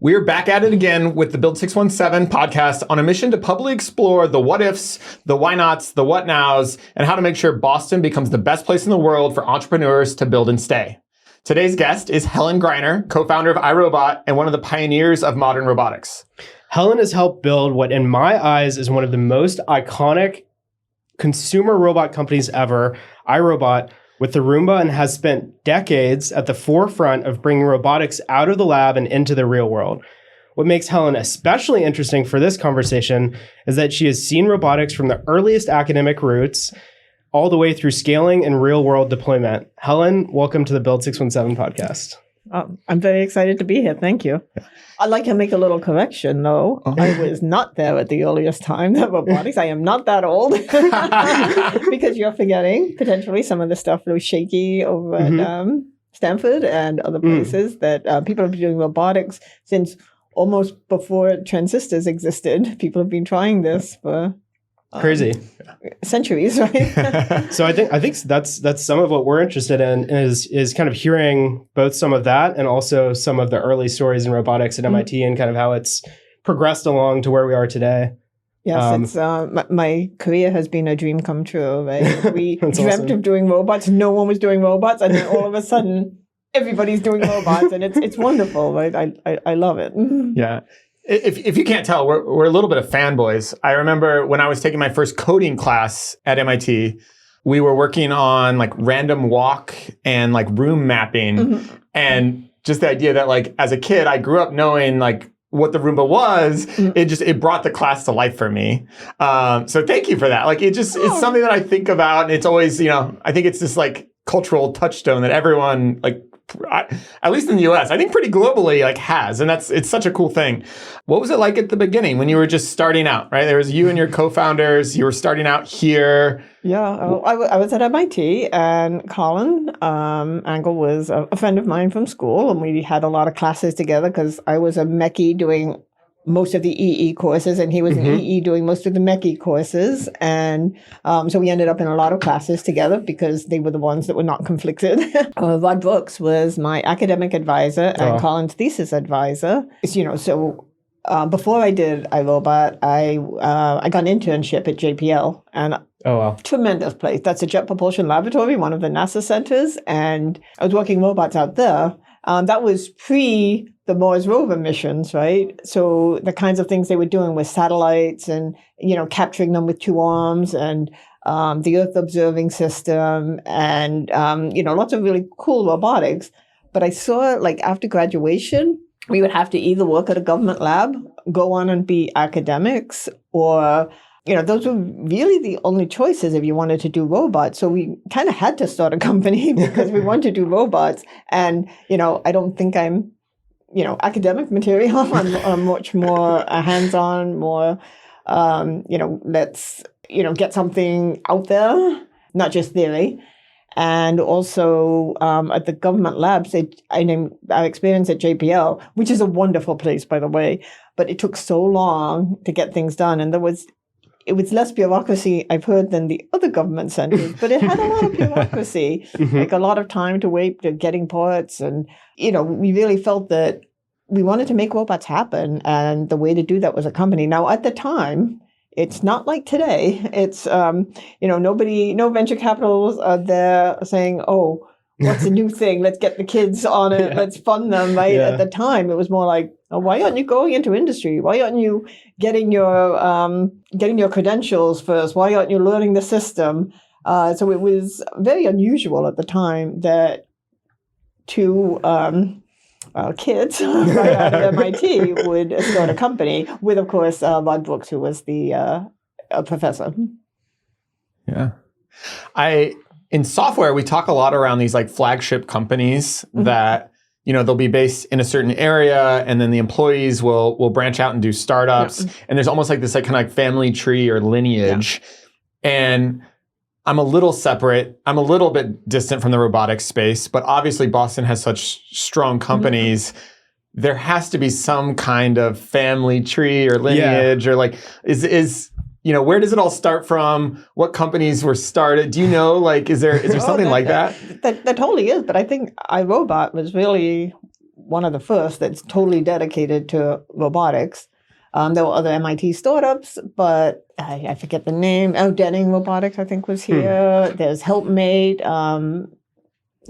We're back at it again with the Build 617 podcast on a mission to publicly explore the what ifs, the why nots, the what nows, and how to make sure Boston becomes the best place in the world for entrepreneurs to build and stay. Today's guest is Helen Greiner, co-founder of iRobot and one of the pioneers of modern robotics. Helen has helped build what, in my eyes, is one of the most iconic consumer robot companies ever, iRobot, with the Roomba, and has spent decades at the forefront of bringing robotics out of the lab and into the real world. What makes Helen especially interesting for this conversation is that she has seen robotics from the earliest academic roots all the way through scaling and real-world deployment. Helen, welcome to the Build 617 podcast. I'm very excited to be here. Thank you. I'd like to make a little correction, though. I was not there at the earliest time of robotics. I am not that old because you're forgetting potentially some of the stuff that was shaky over at Stanford and other places that people have been doing robotics since almost before transistors existed. People have been trying this for crazy centuries, right? So I think that's some of what we're interested in is kind of hearing both some of that and also some of the early stories in robotics at MIT and kind of how it's progressed along to where we are today. Yes, it's my career has been a dream come true, right? We dreamt awesome. of doing robots. No one was doing robots, and then all of a sudden, everybody's doing robots, and it's wonderful, right? I love it. Yeah. If you can't tell, we're a little bit of fanboys. I remember when I was taking my first coding class at MIT, we were working on like random walk and like room mapping. And just the idea that like as a kid, I grew up knowing like what the Roomba was. It brought the class to life for me. So thank you for that. Like it's something that I think about, and it's always, I think it's this like cultural touchstone that everyone like, at least in the US, I think pretty globally like has, and it's such a cool thing. What was it like at the beginning when you were just starting out, right? There was you and your co-founders, you were starting out here. Yeah, I was at MIT, and Colin Angle was a friend of mine from school, and we had a lot of classes together because I was a mechie doing most of the EE courses, and he was an EE doing most of the mechie courses. And so we ended up in a lot of classes together because they were the ones that were not conflicted. Rod Brooks was my academic advisor and Colin's thesis advisor. So before I did iRobot, I got an internship at JPL, and tremendous place. That's a Jet Propulsion Laboratory, one of the NASA centers, and I was working robots out there. That was pre the Mars rover missions, right? So the kinds of things they were doing with satellites and, capturing them with two arms and the Earth observing system and, lots of really cool robotics. But I saw like after graduation, we would have to either work at a government lab, go on and be academics, or those were really the only choices if you wanted to do robots. So we kind of had to start a company because we wanted to do robots. And, I don't think I'm, academic material. I'm much more hands-on, more, let's, get something out there, not just theory. And also at the government labs, our experience at JPL, which is a wonderful place, by the way, but it took so long to get things done. And it was less bureaucracy, I've heard, than the other government centers, but it had a lot of bureaucracy, like a lot of time to wait to getting parts. And, we really felt that we wanted to make robots happen. And the way to do that was a company. Now, at the time, it's not like today. It's, no venture capitals are there saying, oh, what's a new thing? Let's get the kids on it. Let's fund them, right? Yeah. At the time, it was more like, oh, why aren't you going into industry? Why aren't you getting your credentials first? Why aren't you learning the system? So it was very unusual at the time that two kids right out of MIT would start a company with, of course, Rod Brooks, who was the professor. Yeah. In software, we talk a lot around these like flagship companies that, they'll be based in a certain area, and then the employees will branch out and do startups. Yeah. And there's almost like this like kind of like family tree or lineage. Yeah. And I'm a little separate. I'm a little bit distant from the robotics space, but obviously Boston has such strong companies. There has to be some kind of family tree or lineage or like is where does it all start from? What companies were started? Do you know, like, is there something like that? That totally is. But I think iRobot was really one of the first that's totally dedicated to robotics. There were other MIT startups, but I forget the name. Oh, Denning Robotics, I think, was here. There's Helpmate,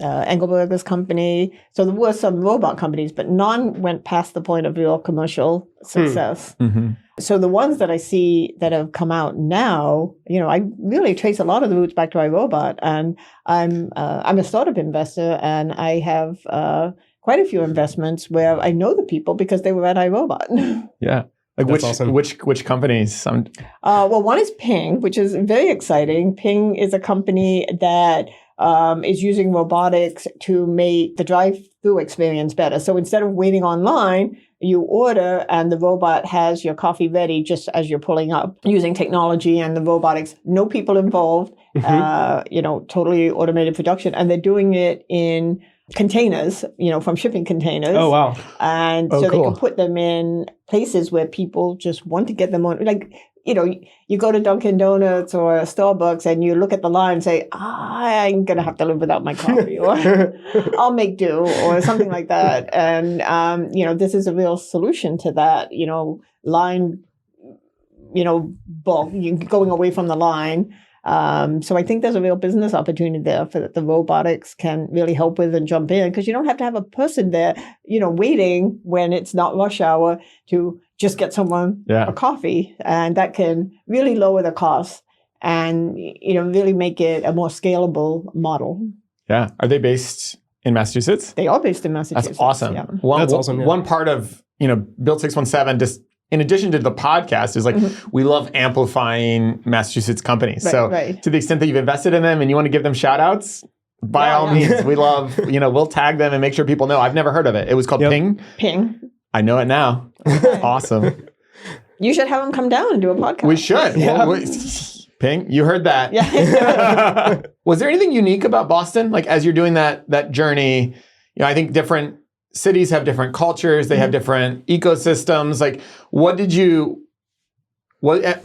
Engelberger's company. So there were some robot companies, but none went past the point of real commercial success. Mm-hmm. So the ones that I see that have come out now, I really trace a lot of the roots back to iRobot, and I'm a startup investor, and I have quite a few investments where I know the people because they were at iRobot. Yeah. Like That's awesome. which companies? Well, one is Ping, which is very exciting. Ping is a company that is using robotics to make the drive-through experience better. So instead of waiting online, you order and the robot has your coffee ready just as you're pulling up using technology and the robotics. No people involved, totally automated production. And they're doing it in containers, from shipping containers. Oh, wow. And so they can put them in places where people just want to get them on. Like, you go to Dunkin' Donuts or Starbucks and you look at the line and say, I'm going to have to live without my coffee, or I'll make do, or something like that. And, this is a real solution to that, line, bulk, going away from the line. So I think there's a real business opportunity there for that the robotics can really help with and jump in, because you don't have to have a person there, waiting when it's not rush hour to just get someone a coffee. And that can really lower the cost and, really make it a more scalable model. Yeah. Are they based in Massachusetts? They are based in Massachusetts. That's awesome. Yeah. That's awesome. Yeah. One part of, Build 617, just in addition to the podcast, is like, we love amplifying Massachusetts companies. Right. To the extent that you've invested in them and you want to give them shout outs, by all means, we love, we'll tag them and make sure people know. I've never heard of it. It was called Ping. Ping. I know it now. Awesome. You should have them come down and do a podcast. We should. Yeah. Ping, you heard that. Yeah. Was there anything unique about Boston? Like, as you're doing that journey, I think different cities have different cultures. They have different ecosystems. Like,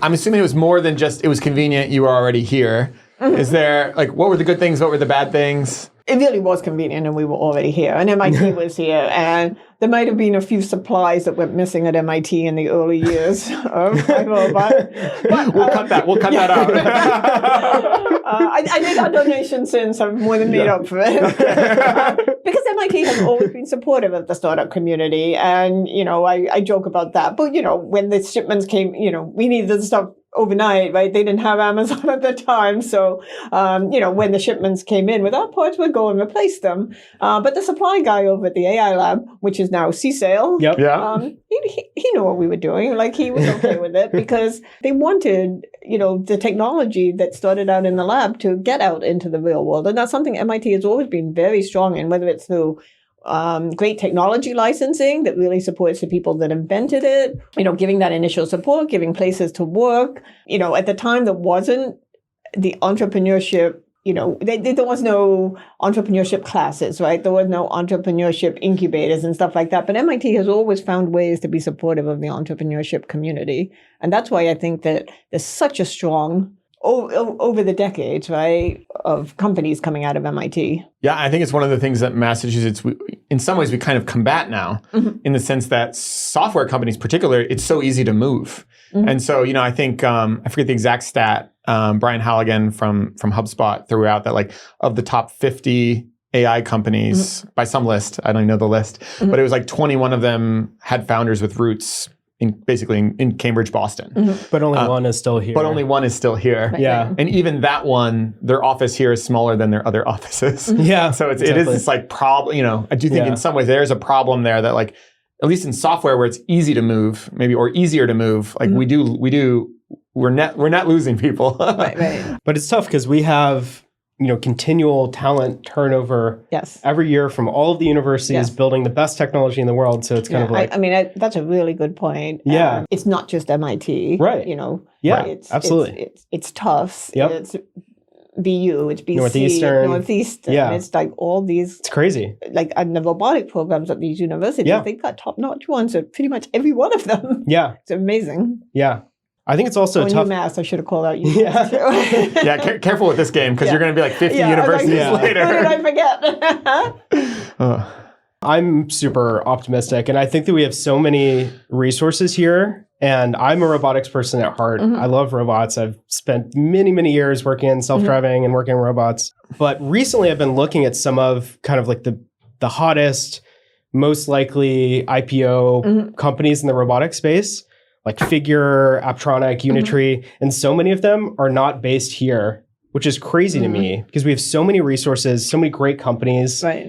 I'm assuming it was more than just, it was convenient, you were already here. Is there, what were the good things? What were the bad things? It really was convenient, and we were already here. And MIT was here, and there might have been a few supplies that went missing at MIT in the early years of iRobot. But, We'll cut that out. I did our donation since I've more than made up for it. Because MIT has always been supportive of the startup community, and I joke about that. But when the shipments came, we needed the stuff overnight, right? They didn't have Amazon at the time. So, when the shipments came in with our parts, we'd go and replace them. But the supply guy over at the AI lab, which is now CSAIL, he knew what we were doing. Like, he was okay with it because they wanted, the technology that started out in the lab to get out into the real world. And that's something MIT has always been very strong in, whether it's through great technology licensing that really supports the people that invented it, giving that initial support, giving places to work. At the time, there wasn't the entrepreneurship, there was no entrepreneurship classes, right? There was no entrepreneurship incubators and stuff like that. But MIT has always found ways to be supportive of the entrepreneurship community. And that's why I think that there's such a strong over the decades, right, of companies coming out of MIT. Yeah, I think it's one of the things that Massachusetts, in some ways, we kind of combat now, in the sense that software companies, particularly, it's so easy to move. And so, I think, I forget the exact stat, Brian Halligan from HubSpot threw out that, of the top 50 AI companies, by some list, I don't even know the list, but it was 21 of them had founders with roots in Cambridge, Boston. But only one is still here. But only one is still here. Right. Yeah. And even that one, their office here is smaller than their other offices. Yeah. So it is this problem, I do think in some ways there's a problem there that at least in software where it's easy to move, maybe, or easier to move, we're not losing people. Right. But it's tough because we have, continual talent turnover every year from all of the universities building the best technology in the world. So it's kind of that's a really good point. Yeah. It's not just MIT. Right. Yeah, absolutely. It's Tufts. Yep. It's BU. It's BC. Northeastern. Yeah. It's all these. It's crazy. And the robotic programs at these universities, they've got top-notch ones at pretty much every one of them. Yeah. It's amazing. Yeah. I think it's also tough. UMass, I should have called out UMass too. Yeah, careful with this game because you're going to be 50 universities later. Who did I forget? I'm super optimistic, and I think that we have so many resources here. And I'm a robotics person at heart. I love robots. I've spent many, many years working in self-driving and working in robots. But recently I've been looking at some of kind of like the hottest, most likely IPO companies in the robotics space, like Figure, Apptronic, Unitree, and so many of them are not based here, which is crazy to me because we have so many resources, so many great companies. Right.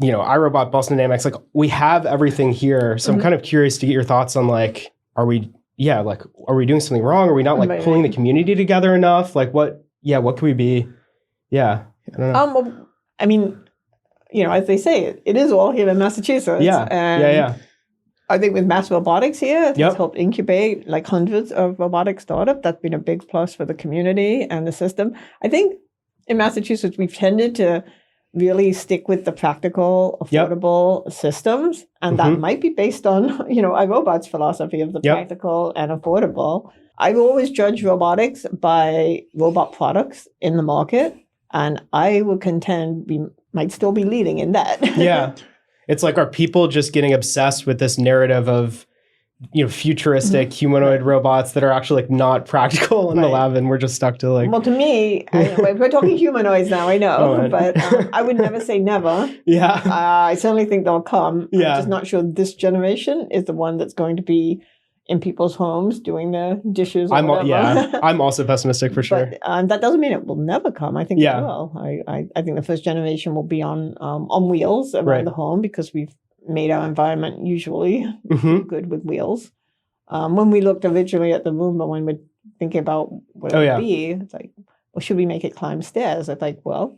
You know, iRobot, Boston Dynamics, like we have everything here. So I'm kind of curious to get your thoughts on like, are we doing something wrong? Are we not like pulling the community together enough? Like what can we be? Yeah. I don't know. Well, I mean, you know, as they say, it is all here in Massachusetts. Yeah. And I think with Mass Robotics here, it's helped incubate like hundreds of robotic startups. That's been a big plus for the community and the system. I think in Massachusetts, we've tended to really stick with the practical, affordable systems. And that might be based on, you know, iRobot's philosophy of the practical and affordable. I've always judged robotics by robot products in the market. And I would contend we might still be leading in that. Yeah. It's like, are people just getting obsessed with this narrative of, you know, futuristic humanoid robots that are actually like not practical in the lab, and we're just stuck to like. Well, to me, we're talking humanoids now, I know, but I would never say never. Yeah. I certainly think they'll come. Yeah. I'm just not sure this generation is the one that's going to be in people's homes doing the dishes or whatever. I'm also pessimistic for sure. But that doesn't mean it will never come. I think it will. I think the first generation will be on wheels around the home because we've made our environment usually good with wheels. When we looked originally at the Roomba, when we're thinking about what it would be, it's like, well, should we make it climb stairs? It's like, well,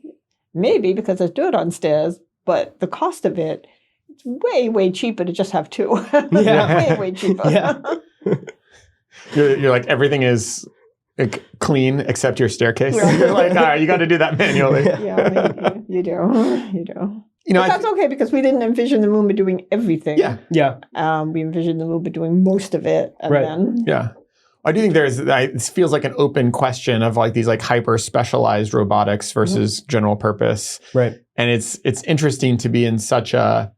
maybe because there's dirt on stairs, but the cost of it, it's way, way cheaper to just have two. Way, way cheaper. You're like, everything is clean except your staircase. You're like, all right, you got to do that manually. You do. You do. You know, but that's okay because we didn't envision the Roomba doing everything. We envisioned the Roomba doing most of it. And then, I do think it feels like an open question of like these like hyper specialized robotics versus general purpose. Right. And it's interesting to be in such a,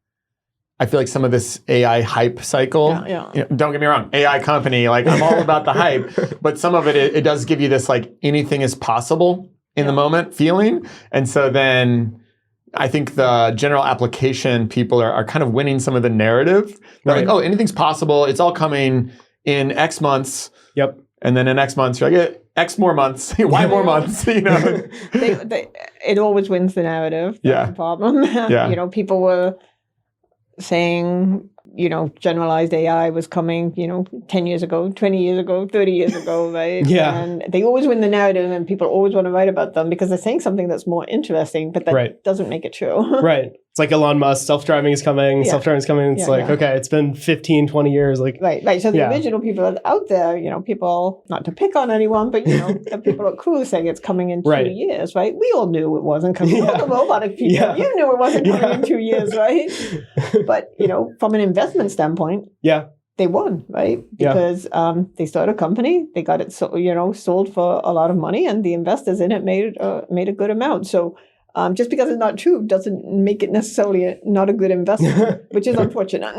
I feel like some of this AI hype cycle, you know, don't get me wrong, AI company, like I'm all about the hype, but some of it does give you this like anything is possible in the moment feeling. And so then I think the general application people are kind of winning some of the narrative. They're like, oh, anything's possible. It's all coming in X months. Yep. And then in X months, you're like, X more months. Why more months? You know, it always wins the narrative. That's the problem. You know, people were saying, you know, generalized AI was coming, you know, 10 years ago, 20 years ago, 30 years ago, right? And they always win the narrative and people always want to write about them because they're saying something that's more interesting, but that doesn't make it true. It's like Elon Musk, self-driving is coming, self-driving is coming. It's okay, it's been 15, 20 years. Like Right. So the original people out there, you know, people, not to pick on anyone, but, you know, the people at Cruise saying it's coming in 2 years, right? We all knew it wasn't coming. All the robotic people, you knew it wasn't coming in 2 years, right? But, you know, from an investment standpoint, they won, right? Because they started a company, they got it, sold for a lot of money, and the investors in it made a good amount. So just because it's not true doesn't make it necessarily not a good investment, which is unfortunate.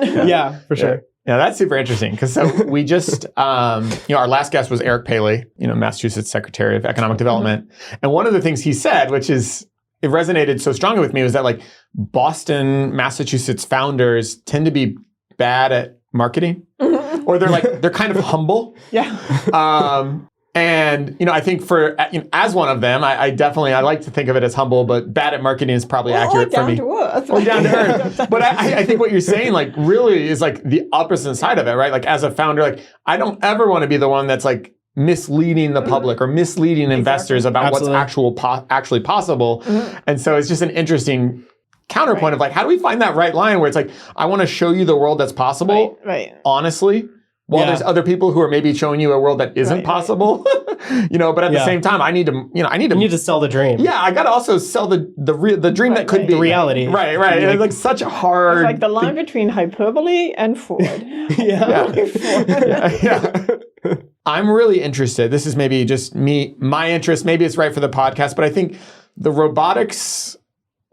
For sure. Yeah, that's super interesting because so we just, you know, our last guest was Eric Paley, you know, Massachusetts Secretary of Economic Development, and one of the things he said, which is it resonated so strongly with me, was that like Boston, Massachusetts founders tend to be bad at marketing, or they're kind of humble. And, you know, I think as one of them, I definitely like to think of it as humble, but bad at marketing is probably accurate for me. Or down to earth. But I think what you're saying, like, really is like the opposite side of it, right? Like, as a founder, like, I don't ever want to be the one that's like misleading the public or misleading investors about what's actually possible. And so it's just an interesting counterpoint of like, how do we find that right line where it's like, I want to show you the world that's possible, honestly, while there's other people who are maybe showing you a world that isn't possible, you know, but at the same time, I need to sell the dream. Yeah. I got to also sell the dream that could be the reality. Right. It's like such a hard. It's like the line between hyperbole and Ford. I'm really interested. This is maybe just my interest. Maybe it's right for the podcast, but I think the robotics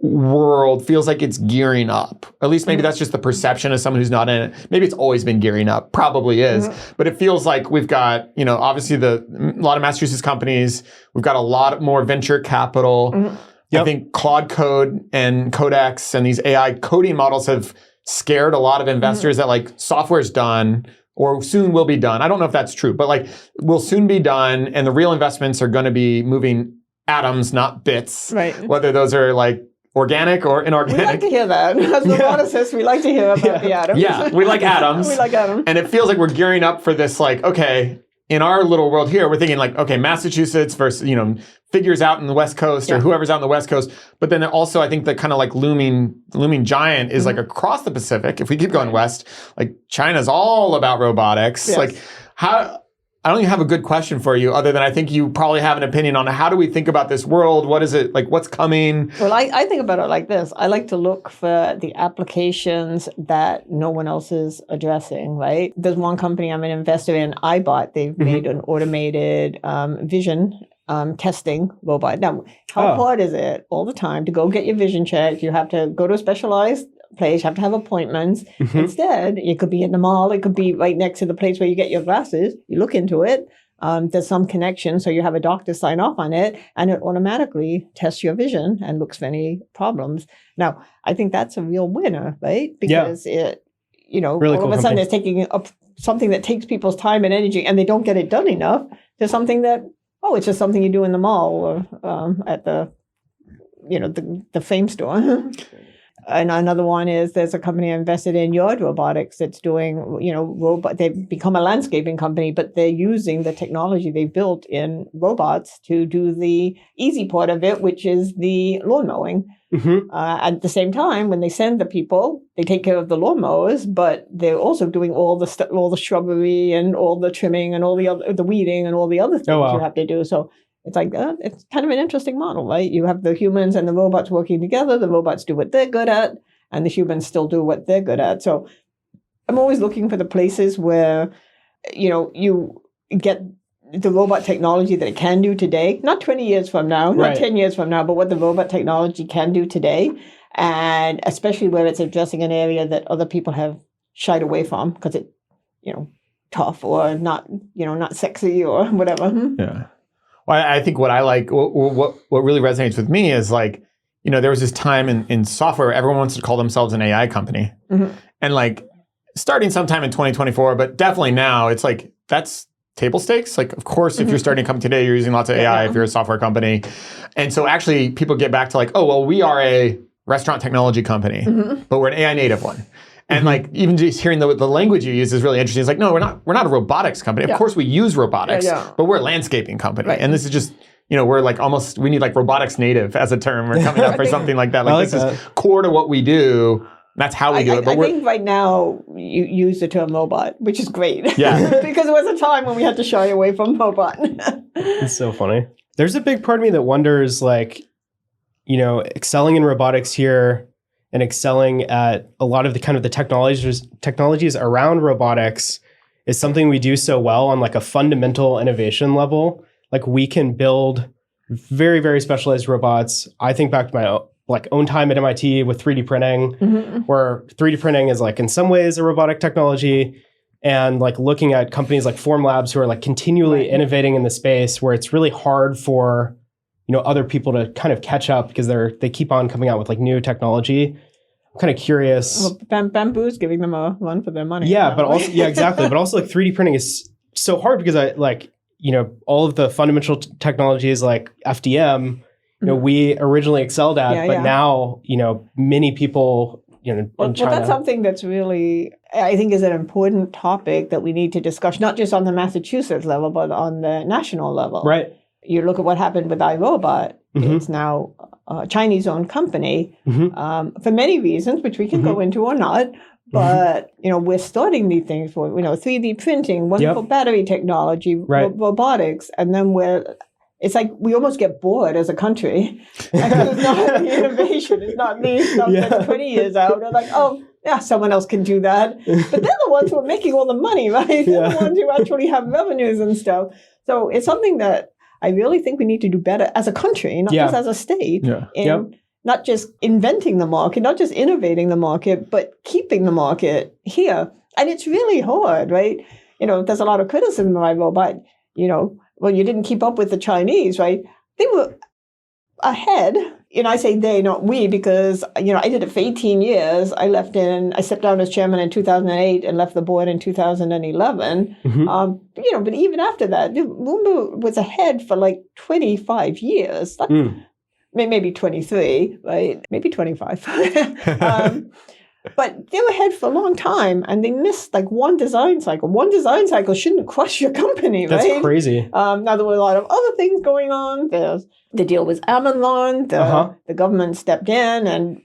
world feels like it's gearing up. At least maybe that's just the perception of someone who's not in it. Maybe it's always been gearing up. Probably is. But it feels like we've got, obviously a lot of Massachusetts companies. We've got a lot more venture capital. I think Claude Code and Codex and these AI coding models have scared a lot of investors that like software's done or soon will be done. I don't know if that's true, but like will soon be done and the real investments are going to be moving atoms, not bits. Right. Whether those are like organic or inorganic. We like to hear that. As roboticists, we like to hear about the atoms. Yeah, we like atoms. We like atoms. And it feels like we're gearing up for this, like, okay, in our little world here, we're thinking like, okay, Massachusetts versus, figures out in the West Coast or whoever's out in the West Coast. But then also I think the kind of like looming giant is like across the Pacific. If we keep going west, like China's all about robotics. Yes. Like I don't even have a good question for you other than I think you probably have an opinion on how do we think about this world? What is it? Like, what's coming? Well, I think about it like this. I like to look for the applications that no one else is addressing, right? There's one company I'm an investor in, iBot. They've made an automated vision testing robot. Now, how hard is it all the time to go get your vision checked? You have to go to a specialized place, you have to have appointments. Instead, it could be in the mall, it could be right next to the place where you get your glasses. You look into it, there's some connection, so you have a doctor sign off on it, and it automatically tests your vision and looks for any problems. Now, I think that's a real winner, right? Because it, really all of a sudden it's taking up something that takes people's time and energy, and they don't get it done enough, to something that, it's just something you do in the mall or at the, the Fame store. And another one is there's a company I invested in, Yard Robotics, that's doing, they've become a landscaping company, but they're using the technology they built in robots to do the easy part of it, which is the lawn mowing. At the same time, when they send the people, they take care of the lawnmowers, but they're also doing all the shrubbery and all the trimming and all the weeding and all the other things you have to do. So it's like, it's kind of an interesting model, right? You have the humans and the robots working together. The robots do what they're good at, and the humans still do what they're good at. So I'm always looking for the places where, you get the robot technology that it can do today, not 20 years from now, not 10 years from now, but what the robot technology can do today. And especially where it's addressing an area that other people have shied away from because it, tough or not, not sexy or whatever. Yeah. Well, I think what I like, what really resonates with me is like, there was this time in software where everyone wants to call themselves an AI company. And like starting sometime in 2024, but definitely now, it's like, that's table stakes. Like, of course, if you're starting a company today, you're using lots of AI if you're a software company. And so actually people get back to like, oh, well, we are a restaurant technology company, but we're an AI native one. And like even just hearing the language you use is really interesting. It's like, no, we're not a robotics company. Of course we use robotics, but we're a landscaping company. Right. And this is just, we're like we need like robotics native as a term. We're coming up for something like that. Like this is core to what we do. That's how we do it. But I think right now you use the term robot, which is great. Yeah. Because there was a time when we had to shy away from robot. It's so funny. There's a big part of me that wonders, like, excelling in robotics here and excelling at a lot of the kind of the technologies around robotics is something we do so well on like a fundamental innovation level. Like we can build very, very specialized robots. I think back to my own time at MIT with 3D printing, where 3D printing is like in some ways a robotic technology, and like looking at companies like Formlabs who are like continually innovating in the space where it's really hard for other people to kind of catch up because they keep on coming out with like new technology. I'm kind of curious. Well, Bamboo's giving them a run for their money. Yeah, but also exactly. But also like 3D printing is so hard because all of the fundamental technologies like FDM, we originally excelled at, but now, many people, in China. Well, that's something that's really, I think, is an important topic that we need to discuss, not just on the Massachusetts level, but on the national level. Right. You look at what happened with iRobot. It's now a Chinese-owned company for many reasons, which we can go into or not. But, we're starting these things for, 3D printing, wonderful battery technology, robotics, and then it's like we almost get bored as a country. Like, there's not the innovation. It's not me stuff that's 20 years out. They're like, oh, yeah, someone else can do that. But they're the ones who are making all the money, right? They're the ones who actually have revenues and stuff. So it's something that I really think we need to do better as a country, not just as a state, in not just inventing the market, not just innovating the market, but keeping the market here. And it's really hard, right? There's a lot of criticism of iRobot. Well, you didn't keep up with the Chinese, right? They were ahead. I say they, not we, because, I did it for 18 years. I stepped down as chairman in 2008 and left the board in 2011. But even after that, Roomba was ahead for like 25 years. Maybe 23, right? Maybe 25. But they were ahead for a long time, and they missed like one design cycle. One design cycle shouldn't crush your company, right? That's crazy. Now, there were a lot of other things going on. There's the deal with Amazon. The government stepped in and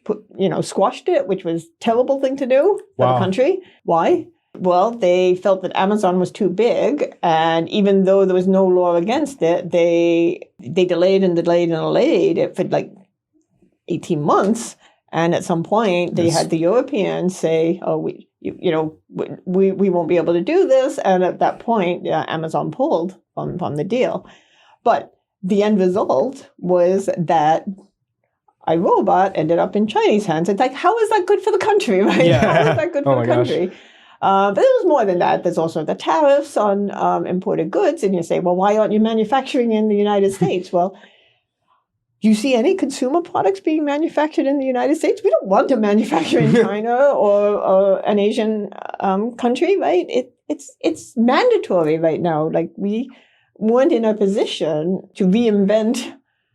squashed it, which was a terrible thing to do for the country. Why? Well, they felt that Amazon was too big, and even though there was no law against it, they delayed and delayed and delayed it for like 18 months. And at some point, they had the Europeans say, "Oh, we won't be able to do this." And at that point, Amazon pulled from the deal. But the end result was that iRobot ended up in Chinese hands. It's like, how is that good for the country, right? Yeah. How is that good for the country? But there was more than that. There's also the tariffs on imported goods. And you say, well, why aren't you manufacturing in the United States? Well, do you see any consumer products being manufactured in the United States? We don't want to manufacture in China or an Asian country, right? It's mandatory right now. Like, we weren't in a position to reinvent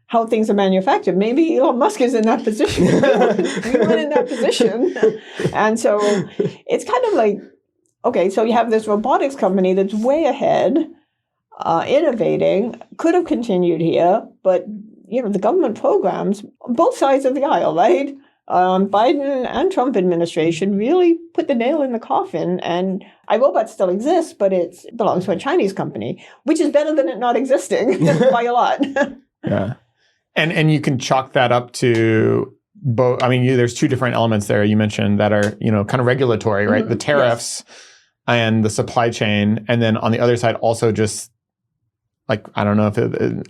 how things are manufactured. Maybe Elon Musk is in that position. We weren't in that position. And so it's kind of like, okay, so you have this robotics company that's way ahead, innovating, could have continued here, but the government programs, both sides of the aisle, right? Biden and Trump administration really put the nail in the coffin, and iRobot still exists, but it belongs to a Chinese company, which is better than it not existing by a lot. Yeah. And you can chalk that up to both. I mean, there's two different elements there you mentioned that are, kind of regulatory, right? The tariffs and the supply chain. And then on the other side, also just like, I don't know if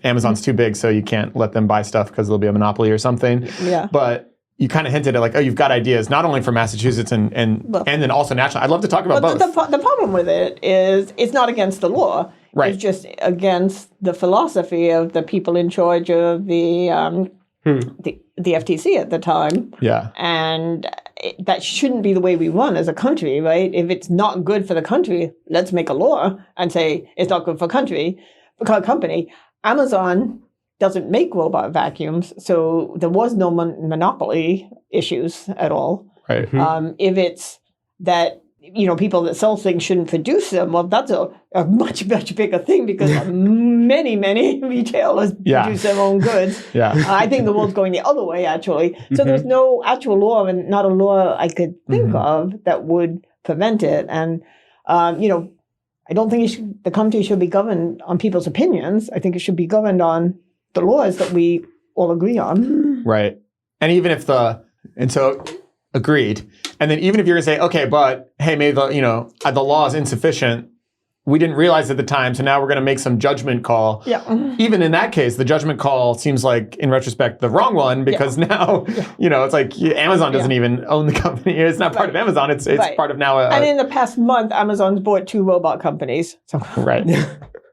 Amazon's too big, so you can't let them buy stuff because there'll be a monopoly or something. Yeah. But you kind of hinted at like, oh, you've got ideas not only for Massachusetts and then also national. I'd love to talk about both. The problem with it is it's not against the law. Right. It's just against the philosophy of the people in charge of the FTC at the time. Yeah. And that shouldn't be the way we run as a country, right? If it's not good for the country, let's make a law and say it's not good for company. Amazon doesn't make robot vacuums, so there was no monopoly issues at all. Right. If it's that people that sell things shouldn't produce them, well, that's a much, much bigger thing because many retailers produce their own goods. I think the world's going the other way, actually. So there's no actual law, and not a law I could think of that would prevent it. And, I don't think the country should be governed on people's opinions. I think it should be governed on the laws that we all agree on. Right. And even if agreed. And then even if you're going to say, okay, but hey, maybe the law is insufficient. We didn't realize at the time, so now we're going to make some judgment call. Yeah. Even in that case, the judgment call seems like, in retrospect, the wrong one because now, it's like Amazon doesn't even own the company. It's not part of Amazon. It's part of now. And in the past month, Amazon's bought 2 robot companies. So. Right.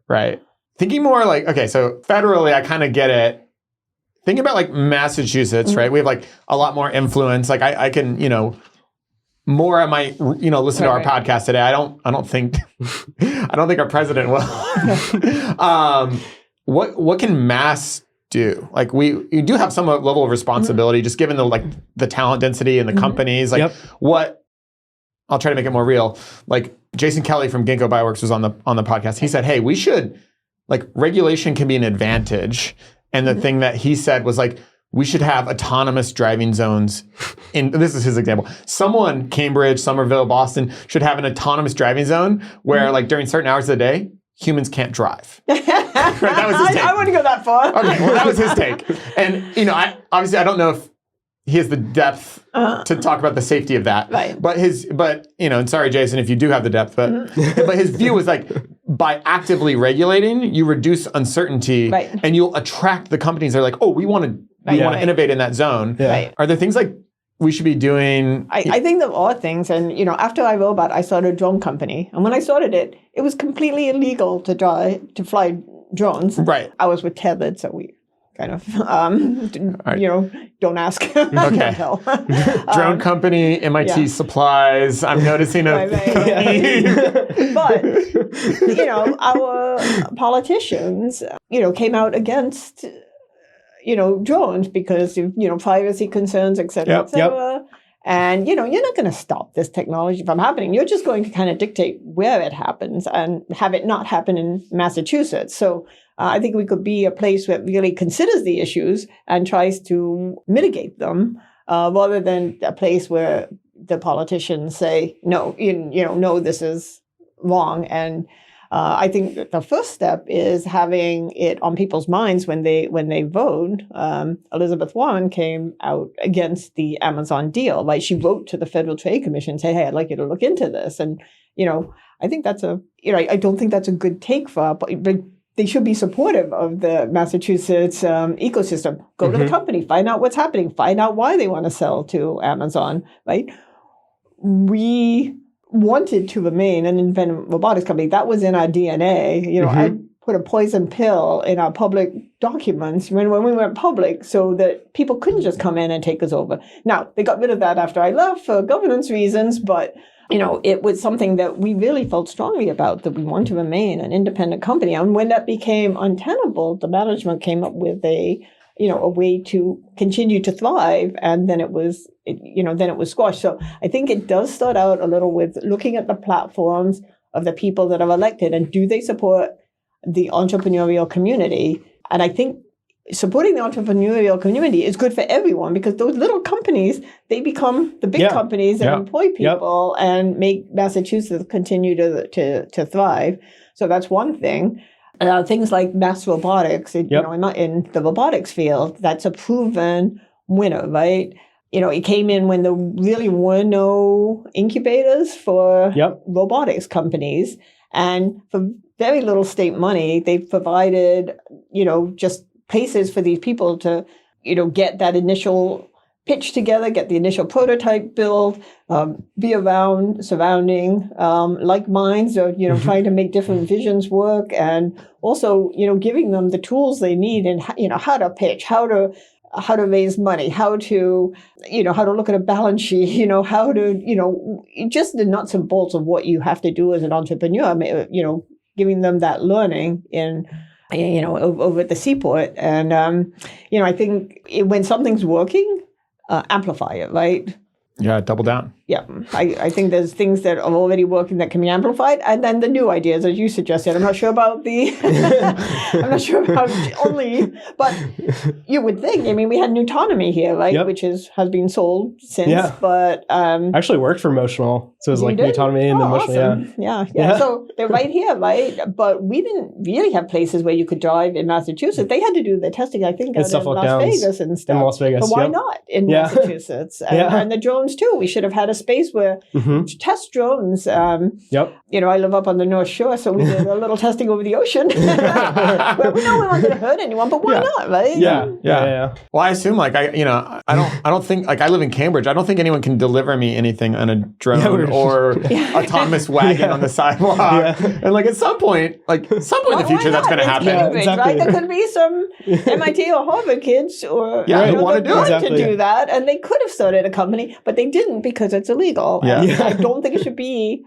Right. Thinking more like, okay, so federally, I kind of get it. Thinking about like Massachusetts, right? We have like a lot more influence. Like I can, more I might, listen to our podcast today. I don't think our president will. What can Mass do? Like you do have some level of responsibility, just given the talent density and the companies. Like I'll try to make it more real. Like Jason Kelly from Ginkgo Bioworks was on the podcast. He said, hey, we should regulation can be an advantage. And the thing that he said was we should have autonomous driving zones. This is his example. Cambridge, Somerville, Boston, should have an autonomous driving zone where during certain hours of the day, humans can't drive. Right? That was his take. I wouldn't go that far. Okay, well, that was his take. And, I don't know if he has the depth to talk about the safety of that. Right. But and sorry, Jason, if you do have the depth, but his view was by actively regulating, you reduce uncertainty and you'll attract the companies that are oh, we want to We Yeah. want to innovate in that zone. Yeah. Right. Are there things like we should be doing? I think there are things, and after iRobot, I started a drone company, and when I started it, it was completely illegal to fly drones. Right. I was with tethered, so we kind of don't ask. Okay. Tell. Drone company, MIT yeah. supplies. I'm noticing a Right. But our politicians, came out against drones because of privacy concerns, et cetera, Yep. et cetera. And you're not going to stop this technology from happening. You're just going to kind of dictate where it happens and have it not happen in Massachusetts. So I think we could be a place that really considers the issues and tries to mitigate them, rather than a place where the politicians say no, no, this is wrong. And I think that the first step is having it on people's minds when they vote. Elizabeth Warren came out against the Amazon deal. Like, she wrote to the Federal Trade Commission saying, "Hey, I'd like you to look into this." And I think that's I don't think that's a good take for, but they should be supportive of the Massachusetts ecosystem. Go to the company, find out what's happening, find out why they want to sell to Amazon. Right? We wanted to remain an independent robotics company. That was in our DNA. I put a poison pill in our public documents when we went public so that people couldn't just come in and take us over. Now, they got rid of that after I left for governance reasons, but it was something that we really felt strongly about, that we want to remain an independent company. And when that became untenable, the management came up with a way to continue to thrive, and then it was squashed. So I think it does start out a little with looking at the platforms of the people that are elected, and do they support the entrepreneurial community? And I think supporting the entrepreneurial community is good for everyone, because those little companies, they become the big companies that employ people and make Massachusetts continue to thrive. So that's one thing. Things like mass robotics, in the robotics field, that's a proven winner, right? It came in when there really were no incubators for robotics companies. And for very little state money, they provided, just places for these people to, get that initial pitch together, get the initial prototype built, be around surrounding like minds, or trying to make different visions work, and also giving them the tools they need, and how to pitch, how to raise money, how to look at a balance sheet, how to just the nuts and bolts of what you have to do as an entrepreneur. Giving them that learning in over at the seaport, and I think when something's working, amplify it, right? Yeah, double down. Yeah, I think there's things that are already working that can be amplified, and then the new ideas, as you suggested. I'm not sure about only, but you would think. I mean, we had autonomy here, right? Which has been sold since. Yeah. But I actually worked for Motional, so it was like autonomy and Motional. Awesome. Yeah. So they're right here, right? But we didn't really have places where you could drive in Massachusetts. They had to do the testing, I think, out in Las Vegas and stuff. In Las Vegas, but why not in Massachusetts? And the drones too. We should have had a space where to test drones. I live up on the North Shore, so we did a little testing over the ocean. Well, we know we're not going to hurt anyone, but why not, right? Yeah. Well, I assume I don't think, I live in Cambridge. I don't think anyone can deliver me anything on a drone or autonomous wagon on the sidewalk. And at some point in the future, that's going to happen. Cambridge, right? There could be some MIT or Harvard kids who want to do that, and they could have started a company, but they didn't because it's illegal. I don't think it should be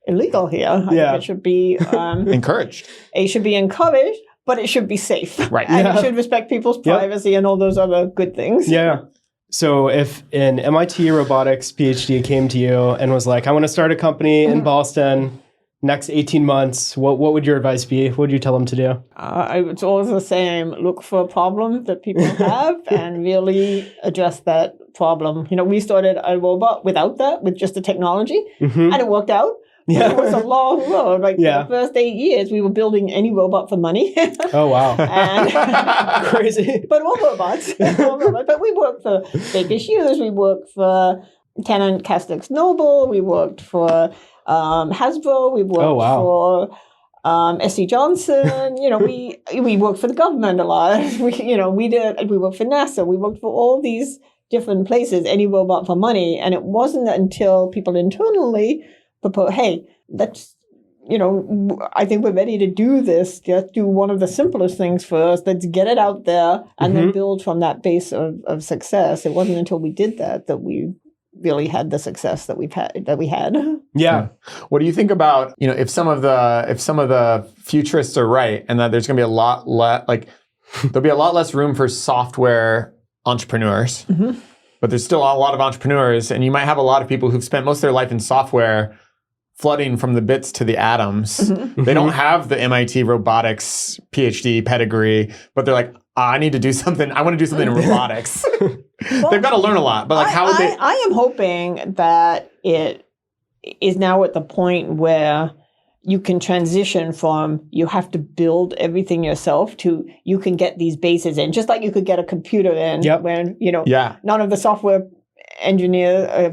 illegal here. I think it should be encouraged. It should be encouraged, but it should be safe. Right. And it should respect people's privacy and all those other good things. Yeah. So if an MIT robotics PhD came to you and was like, I want to start a company in Boston, next 18 months, what would your advice be? What would you tell them to do? It's always the same. Look for a problem that people have and really address that problem. We started iRobot without that, with just the technology, and it worked out. It was a long road. The first 8 years, we were building any robot for money. Oh, wow. And crazy. But all robots. But we worked for Baker Hughes. We worked for Tennant Castex Noble. We worked for Hasbro. We worked for S.C. Johnson, we worked for the government a lot. We worked for NASA. We worked for all these different places, any robot for money. And it wasn't until people internally proposed, hey, let's, I think we're ready to do this. Just do one of the simplest things first. Let's get it out there and then build from that base of success. It wasn't until we did that we really had the success that we had. Yeah. What do you think about, if some of the futurists are right and that there's going to be a lot less, there'll be a lot less room for software entrepreneurs, but there's still a lot of entrepreneurs, and you might have a lot of people who've spent most of their life in software flooding from the bits to the atoms. They don't have the MIT robotics PhD pedigree, but they're like, I need to do something. I want to do something in robotics. They've got to learn a lot. But how would they? I am hoping that it is now at the point where you can transition from you have to build everything yourself to you can get these bases in, just like you could get a computer in when, none of the software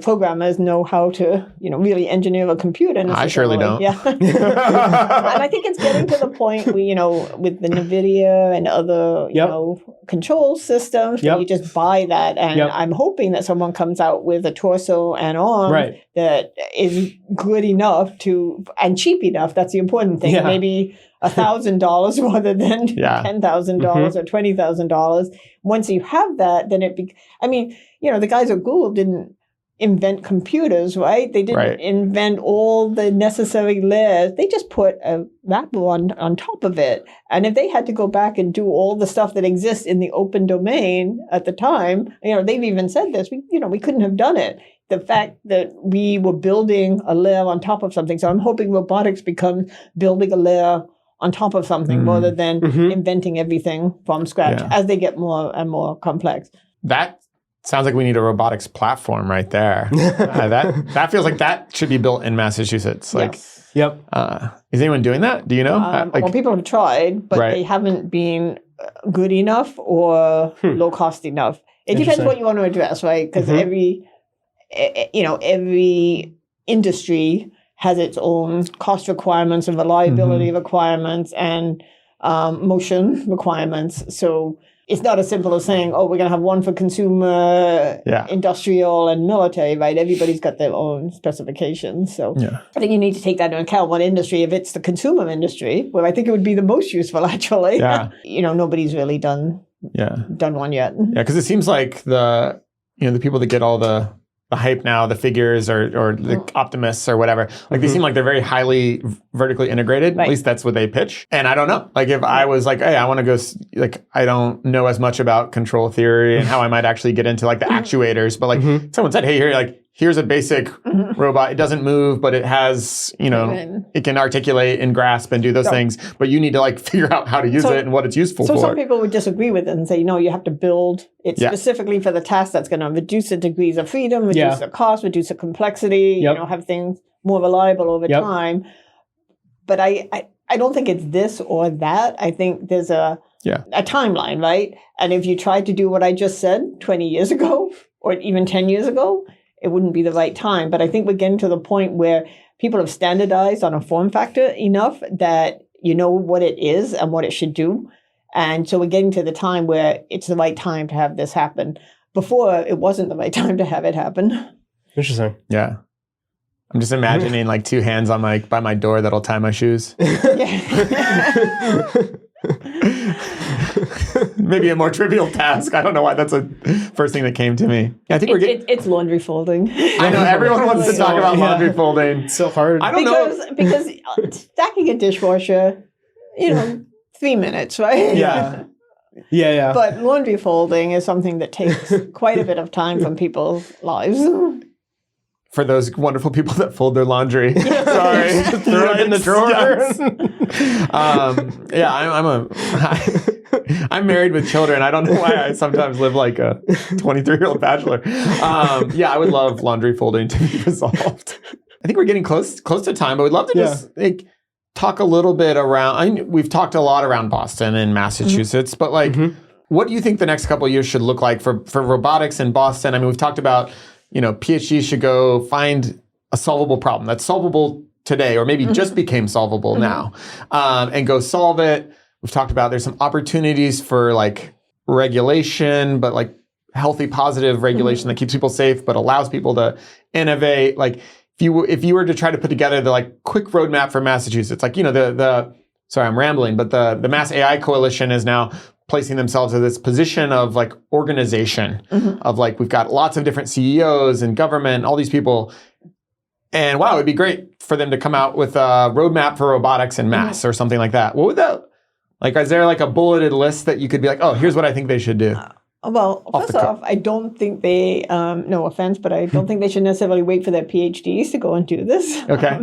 programmers know how to, really engineer a computer. I surely don't. Yeah. And I think it's getting to the point where, with the NVIDIA and other, control systems, where you just buy that. And I'm hoping that someone comes out with a torso and arm that is good enough and cheap enough. That's the important thing. Maybe $1,000 rather than $10,000 or $20,000. Once you have that, then the guys at Google didn't invent computers, right? They didn't invent all the necessary layers. They just put a wrapper on top of it. And if they had to go back and do all the stuff that exists in the open domain at the time, they've even said this, we couldn't have done it. The fact that we were building a layer on top of something. So I'm hoping robotics becomes building a layer on top of something rather than inventing everything from scratch as they get more and more complex. That sounds like we need a robotics platform right there. That feels like that should be built in Massachusetts. Yes. Yep. Is anyone doing that? Do you know? Well, people have tried, but they haven't been good enough or low cost enough. It depends what you want to address, right? Because every industry has its own cost requirements and reliability requirements and motion requirements. So it's not as simple as saying, we're going to have one for consumer, industrial, and military, right? Everybody's got their own specifications. So I think you need to take that into account. One industry, if it's the consumer industry, where I think it would be the most useful, actually, nobody's really done one yet. Yeah, because it seems like the people that get all the hype now, the figures or the optimists or whatever, they seem like they're very highly vertically integrated. Right. At least that's what they pitch. And I don't know. If I was like, hey, I want to go, I don't know as much about control theory and how I might actually get into the actuators. But someone said, hey, here's a basic robot. It doesn't move, but it has, it can articulate and grasp and do those things. But you need to figure out how to use it and what it's useful for. So some people would disagree with it and say, no, you have to build it specifically for the task that's going to reduce the degrees of freedom, reduce the cost, reduce the complexity, have things more reliable over time. But I don't think it's this or that. I think there's a timeline, right? And if you tried to do what I just said 20 years ago or even 10 years ago, it wouldn't be the right time. But I think we're getting to the point where people have standardized on a form factor enough that you know what it is and what it should do. And so we're getting to the time where it's the right time to have this happen. Before, it wasn't the right time to have it happen. Interesting. Yeah. I'm just imagining two hands on by my door that'll tie my shoes. Maybe a more trivial task. I don't know why that's the first thing that came to me. I think it's laundry folding. I know everyone wants to talk about laundry folding. It's so hard. I don't know because stacking a dishwasher, 3 minutes, right? Yeah. Yeah. But laundry folding is something that takes quite a bit of time from people's lives. For those wonderful people that fold their laundry. Sorry. Just throw it in the drawer. Yes. I'm married with children. I don't know why I sometimes live like a 23-year-old bachelor. I would love laundry folding to be resolved. I think we're getting close to time, but we'd love to just talk a little bit around. We've talked a lot around Boston and Massachusetts, but what do you think the next couple of years should look like for robotics in Boston? We've talked about PhDs should go find a solvable problem that's solvable today, or maybe just became solvable now, and go solve it. We've talked about there's some opportunities for like regulation, but like healthy, positive regulation that keeps people safe, but allows people to innovate. Like if you were to try to put together the like quick roadmap for Massachusetts, like, sorry, I'm rambling, but the Mass AI Coalition is now placing themselves in this position of like organization of like, we've got lots of different CEOs and government, all these people. And wow, it'd be great for them to come out with a roadmap for robotics and mass or something like that. What would that, like, is there like a bulleted list that you could be like, oh, here's what I think they should do? Well, first off, I don't think they, no offense, but I don't think they should necessarily wait for their PhDs to go and do this. Okay.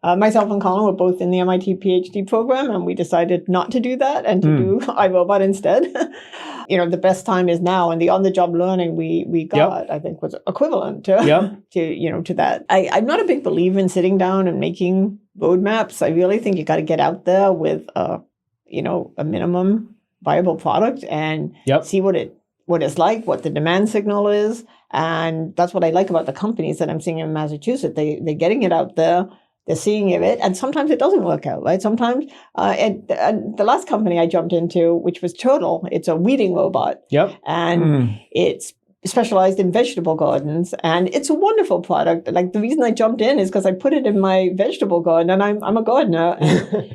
Myself and Colin were both in the MIT PhD program, and we decided not to do that and to do iRobot instead. The best time is now, and the on-the-job learning we got, I think, was equivalent to that. I'm not a big believer in sitting down and making roadmaps. I really think you got to get out there with a minimum viable product and see what it's like, what the demand signal is. And that's what I like about the companies that I'm seeing in Massachusetts. They're getting it out there. They're seeing it, and sometimes it doesn't work out, right? Sometimes, and the last company I jumped into, which was Turtle, it's a weeding robot. And it's specialized in vegetable gardens, and it's a wonderful product. Like, the reason I jumped in is because I put it in my vegetable garden, and I'm a gardener, and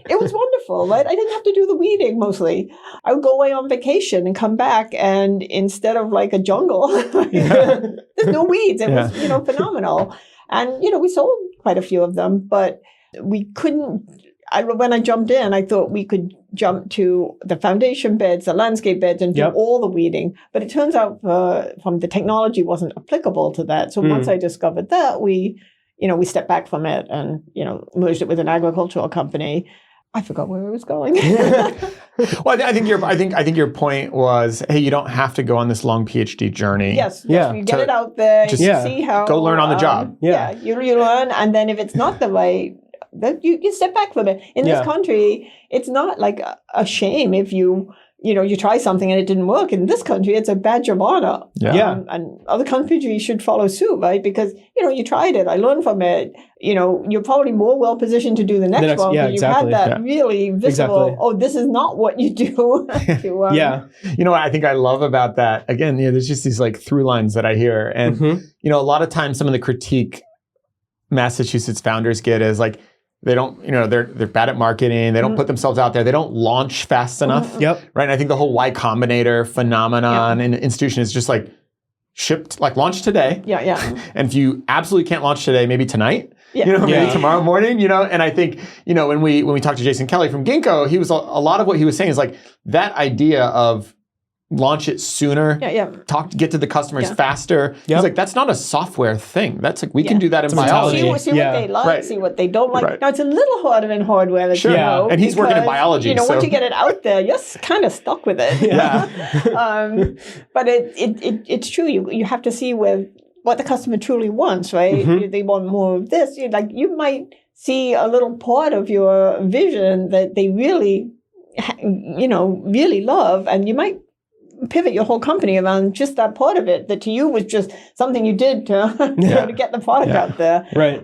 it was wonderful, right? I didn't have to do the weeding mostly. I would go away on vacation and come back, and instead of like a jungle, there's no weeds. It was, phenomenal. And, we sold quite a few of them, but we couldn't. When I jumped in, I thought we could jump to the foundation beds, the landscape beds, and do all the weeding. But it turns out from the technology wasn't applicable to that. So once I discovered that, we stepped back from it and, merged it with an agricultural company. I forgot where I was going. Well, I think your point was, hey, you don't have to go on this long PhD journey. Yes. You get it out there. Just you see how. Go learn on the job. You learn, and then if it's not the right, then you step back from it. In this country, it's not like a shame if you try something and it didn't work. In this country, it's a badge of honor. And other countries should follow suit, right? Because, you tried it. I learned from it. You're probably more well-positioned to do the next one. Yeah, exactly. You've had that really visible, this is not what you do. What I think I love about that, again, there's just these like through lines that I hear. And, a lot of times some of the critique Massachusetts founders get is like, they don't, they're bad at marketing. They don't put themselves out there. They don't launch fast enough. Right. And I think the whole Y Combinator phenomenon in institution is just like shipped, like launched today. And if you absolutely can't launch today, maybe tonight, maybe tomorrow morning, and I think, when we talked to Jason Kelly from Ginkgo, he was a lot of what he was saying is like that idea of launch it sooner, get to the customers faster. He's like, that's not a software thing. That's like, we can do that in biology. See what they like, see what they don't like. Now, it's a little harder in hardware, as you know. And he's working in biology. Once you get it out there, you're kind of stuck with it. But it's true. You have to see what the customer truly wants, right? They want more of this. You might see a little part of your vision that they really, really love, and you might pivot your whole company around just that part of it that to you was just something you did to get the product out there. Right.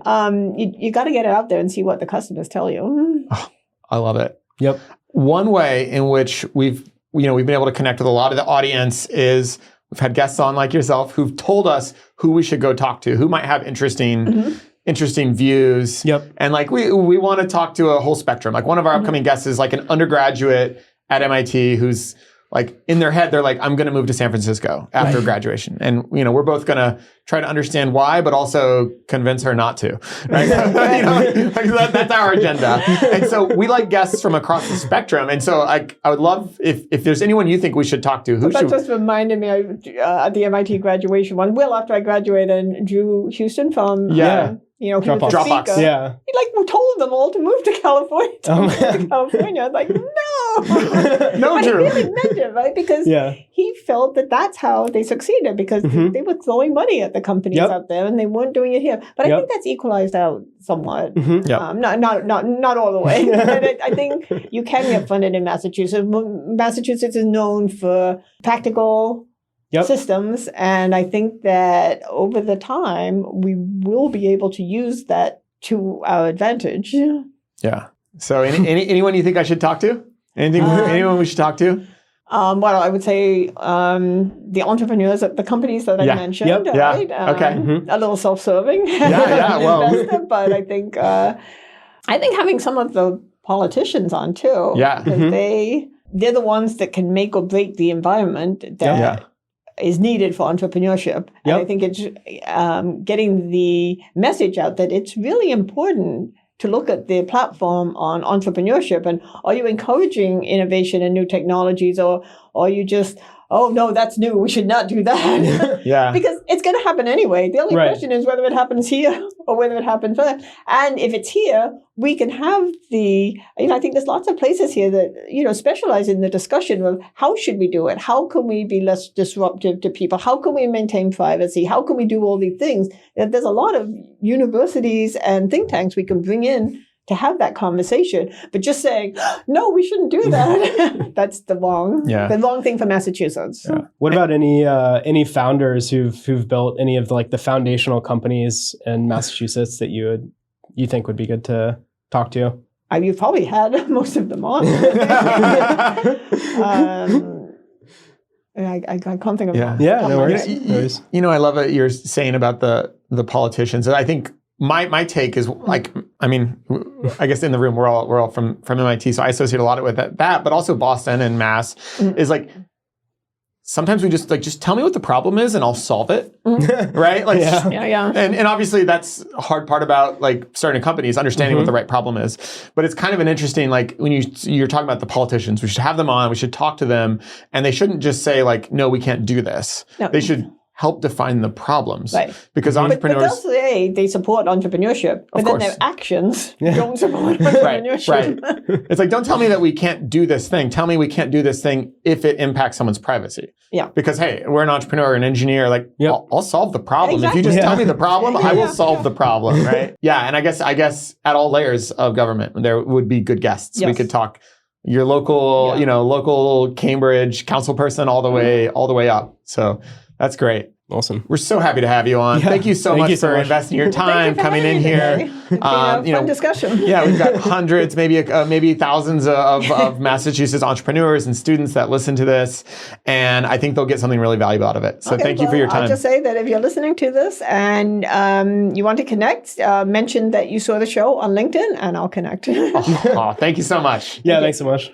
You got to get it out there and see what the customers tell you. Oh, I love it. Yep. One way in which we've been able to connect with a lot of the audience is we've had guests on like yourself who've told us who we should go talk to, who might have interesting views. And like we want to talk to a whole spectrum. Like one of our upcoming guests is like an undergraduate at MIT who's like in their head, they're like, I'm going to move to San Francisco after graduation. And, we're both going to try to understand why, but also convince her not to. Right? That's our agenda. And so we like guests from across the spectrum. And so I would love if there's anyone you think we should talk to. That just reminded me at the MIT graduation one. Well, after I graduated, Drew Houston from Dropbox. He told them all to move to California. California. I was like, no. No, but Drew. He really meant it, right? Because he felt that that's how they succeeded, because they were throwing money at the companies out there and they weren't doing it here. But I think that's equalized out somewhat. Not all the way. But I think you can get funded in Massachusetts. Massachusetts is known for practical systems. And I think that over the time, we will be able to use that to our advantage. Yeah. So anyone you think I should talk to? Anyone we should talk to? Well, I would say the entrepreneurs at the companies that I mentioned. Yep. Right? Yeah. Okay. A little self-serving. Yeah. Well. Investor, but I think having some of the politicians on too. Yeah. Because they're the ones that can make or break the environment that is needed for entrepreneurship. And I think it's getting the message out that it's really important to look at the platform on entrepreneurship, and are you encouraging innovation and new technologies, or are you just, oh no, that's new, we should not do that? Because it's going to happen anyway. The only question is whether it happens here or whether it happens there. And if it's here, we can have I think there's lots of places here that, specialize in the discussion of how should we do it? How can we be less disruptive to people? How can we maintain privacy? How can we do all these things? There's a lot of universities and think tanks we can bring in to have that conversation, but just saying, no, we shouldn't do that. That's the wrong thing for Massachusetts. Yeah. What about any founders who've built any of the foundational companies in Massachusetts that you think would be good to talk to? You've probably had most of them on. I can't think of no worries. I love what you're saying about the politicians. I think my take is I guess in the room we're all from MIT, so I associate a lot with that, but also Boston and Mass is sometimes we just tell me what the problem is and I'll solve it, right? And obviously that's a hard part about starting a company is understanding what the right problem is. But it's kind of an interesting when you're talking about the politicians, we should have them on, we should talk to them, and they shouldn't just say no, we can't do this. No. They should help define the problems, because entrepreneurs. But they'll say they support entrepreneurship, but then their actions don't support entrepreneurship. Right. It's don't tell me that we can't do this thing. Tell me we can't do this thing if it impacts someone's privacy. Yeah. Because hey, we're an entrepreneur, an engineer. I'll solve the problem. Exactly. If you just tell me the problem, I will solve the problem. Right. Yeah. And I guess at all layers of government, there would be good guests. Yes. We could talk your local, local Cambridge council person all the way up. So. That's great. Awesome. We're so happy to have you on. Thank you so much for investing your time, coming in here. Fun discussion. Yeah, we've got hundreds, maybe thousands of Massachusetts entrepreneurs and students that listen to this, and I think they'll get something really valuable out of it. So thank you for your time. I'll just say that if you're listening to this and you want to connect, mention that you saw the show on LinkedIn, and I'll connect. Thank you so much. Yeah, thanks so much.